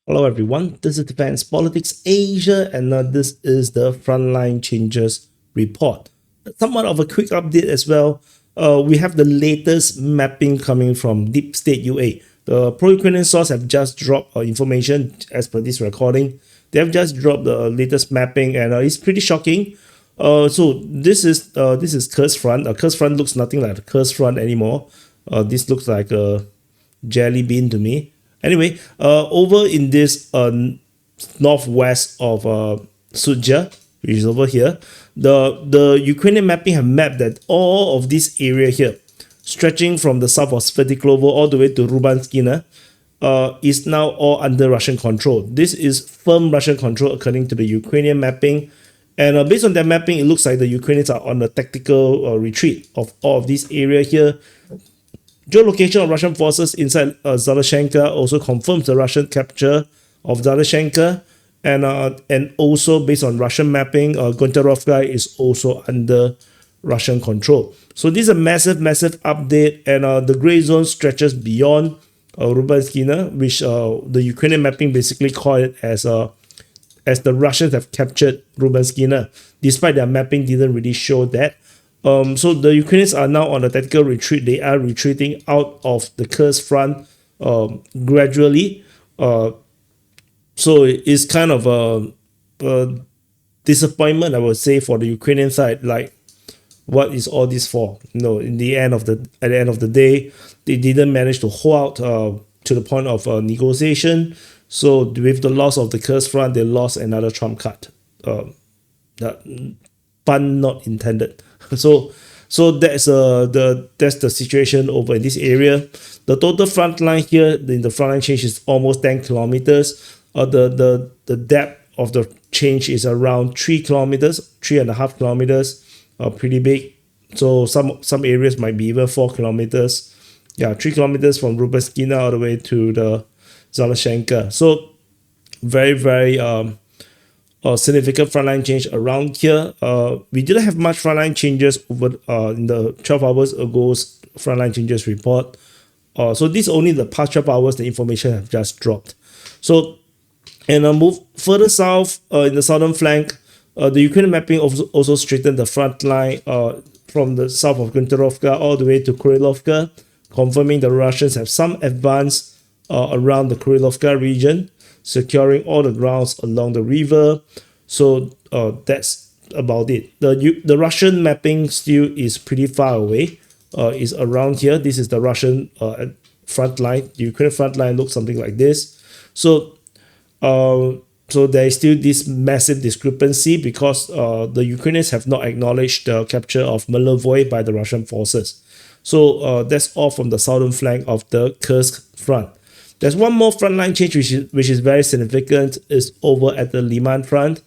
Hello everyone, this is Defense Politics Asia and this is the Frontline Changes report. Somewhat of a quick update as well. We have the latest mapping coming from Deep State UA. The pro-Ukrainian source have just dropped information as per this recording. They have just dropped the latest mapping and it's pretty shocking. So this is Kursk front. Kursk front looks nothing like the Kursk front anymore. This looks like a jelly bean to me. Anyway, over in this northwest of Sudzha, which is over here, the Ukrainian mapping have mapped that all of this area here, stretching from the south of Svitiklovo all the way to Rubanskina, is now all under Russian control. This is firm Russian control according to the Ukrainian mapping. And based on that mapping, it looks like the Ukrainians are on a tactical retreat of all of this area here. Geolocation of Russian forces inside Zaleshenka also confirms the Russian capture of Zaleshenka, and also based on Russian mapping, Goncharovka is also under Russian control. So this is a massive update, and the gray zone stretches beyond Rubanskina, which the Ukrainian mapping basically call it as the Russians have captured Rubanskina, despite their mapping didn't really show that. So the Ukrainians are now on a tactical retreat. They are retreating out of the Kursk front gradually. So it's kind of a disappointment, I would say, for the Ukrainian side. Like, what is all this for? At the end of the day, they didn't manage to hold out to the point of negotiation. So with the loss of the Kursk front, they lost another trump card. That pun not intended. So that's the situation over in this area. The total front line here in the front line change is almost 10 kilometers. The depth of the change is around 3 kilometers, 3.5 kilometers. Pretty big. So some areas might be even 4 kilometers. Yeah, 3 kilometers from Rubanskina all the way to the Zaleshenka. So very significant frontline change around here. We didn't have much frontline changes over in the 12 hours ago's frontline changes report. So this only the past 12 hours the information have just dropped. So and move further south in the southern flank, the Ukrainian mapping also straightened the front line from the south of Goncharovka all the way to Kurilovka, confirming the Russians have some advance around the Kurilovka region, securing all the grounds along the river. So that's about it. The Russian mapping still is pretty far away. Is around here. This is the Russian front line. The Ukrainian front line looks something like this. So there is still this massive discrepancy because the Ukrainians have not acknowledged the capture of Malovoy by the Russian forces. So that's all from the southern flank of the Kursk front. There's one more frontline change which is very significant, is over at the Liman front,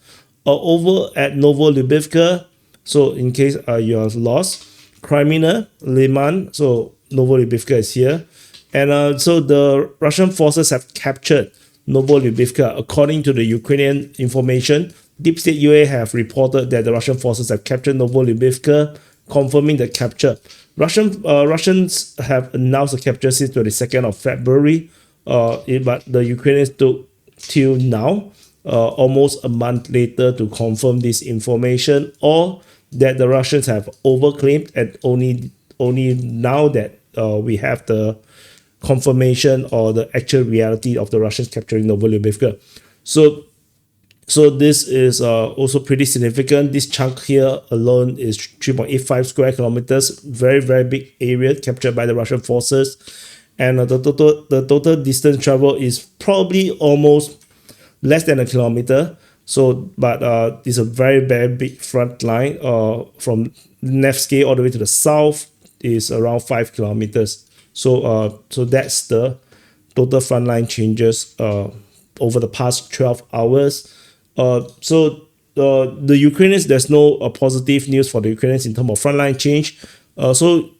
or over at Novolyubivka. So in case you are lost, Crimea, Liman, so Novolyubivka is here. And so the Russian forces have captured Novolyubivka. According to the Ukrainian information, Deep State UA have reported that the Russian forces have captured Novolyubivka, confirming the capture. Russians have announced the capture since 22nd of February. But the Ukrainians took till now, almost a month later, to confirm this information, or that the Russians have overclaimed, and only now that we have the confirmation or the actual reality of the Russians capturing Novolyubivka. So this is also pretty significant. This chunk here alone is 3.85 square kilometers, very big area captured by the Russian forces. And the total distance travel is probably almost less than a kilometer. So, but it's a very big front line. From Nevsky all the way to the south is around 5 kilometers. So that's the total frontline changes over the past 12 hours. So the Ukrainians, there's no positive news for the Ukrainians in terms of frontline change. So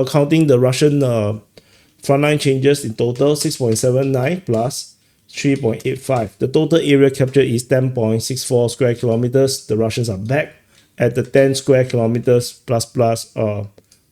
counting the Russian frontline changes in total, 6.79 plus 3.85. The total area captured is 10.64 square kilometers. The Russians are back at the 10 square kilometers plus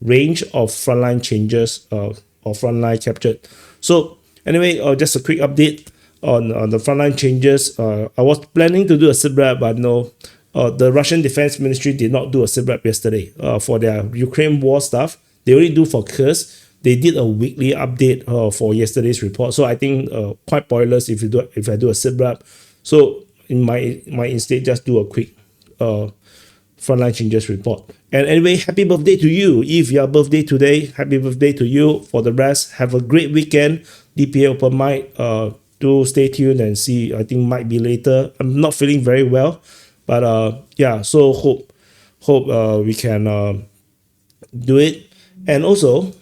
range of frontline changes or frontline captured. So anyway, just a quick update. on the frontline changes. I was planning to do a sit-rep, but no, the Russian Defense Ministry did not do a sit-rep yesterday for their Ukraine war stuff. They only do for Kursk. They did a weekly update for yesterday's report. So I think quite pointless if I do a sit-rep. So in my instead just do a quick frontline changes report. And anyway, happy birthday to you. If your birthday today, happy birthday to you. For the rest, have a great weekend. DPA open mic. Do stay tuned and see. I think might be later. I'm not feeling very well, but yeah. So hope we can do it. And also,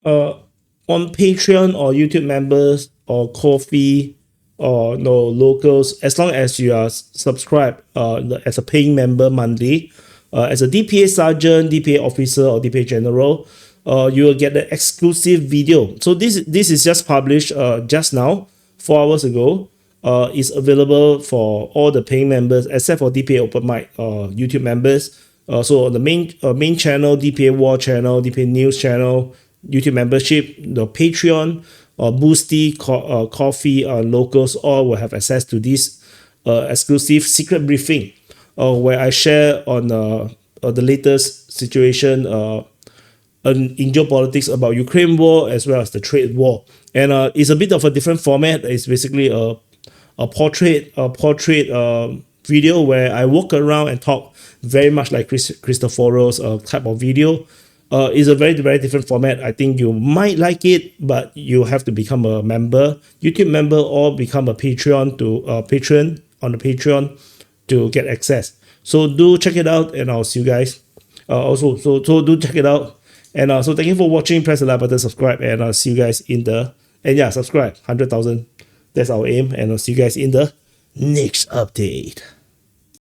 on Patreon or YouTube members or Ko-fi or no locals, as long as you are subscribed as a paying member monthly, as a DPA sergeant, DPA officer, or DPA general, you will get the exclusive video. So this is just published just now, 4 hours ago. Is available for all the paying members except for DPA open mic YouTube members. So on the main channel, DPA War channel, DPA News channel, YouTube membership, the Patreon, Boosty, Ko-fi, locals, all will have access to this exclusive secret briefing where I share on the latest situation in geopolitics about Ukraine war as well as the trade war. And it's a bit of a different format. It's basically a portrait video where I walk around and talk very much like Christophero's type of video. It's a very, very different format. I think you might like it, but you have to become a member, YouTube member, or become a patron on the Patreon to get access. So do check it out, and I'll see you guys. Also, so do check it out. And so thank you for watching. Press the like button, subscribe, and I'll see you guys in the subscribe 100,000. That's our aim, and I'll see you guys in the next update.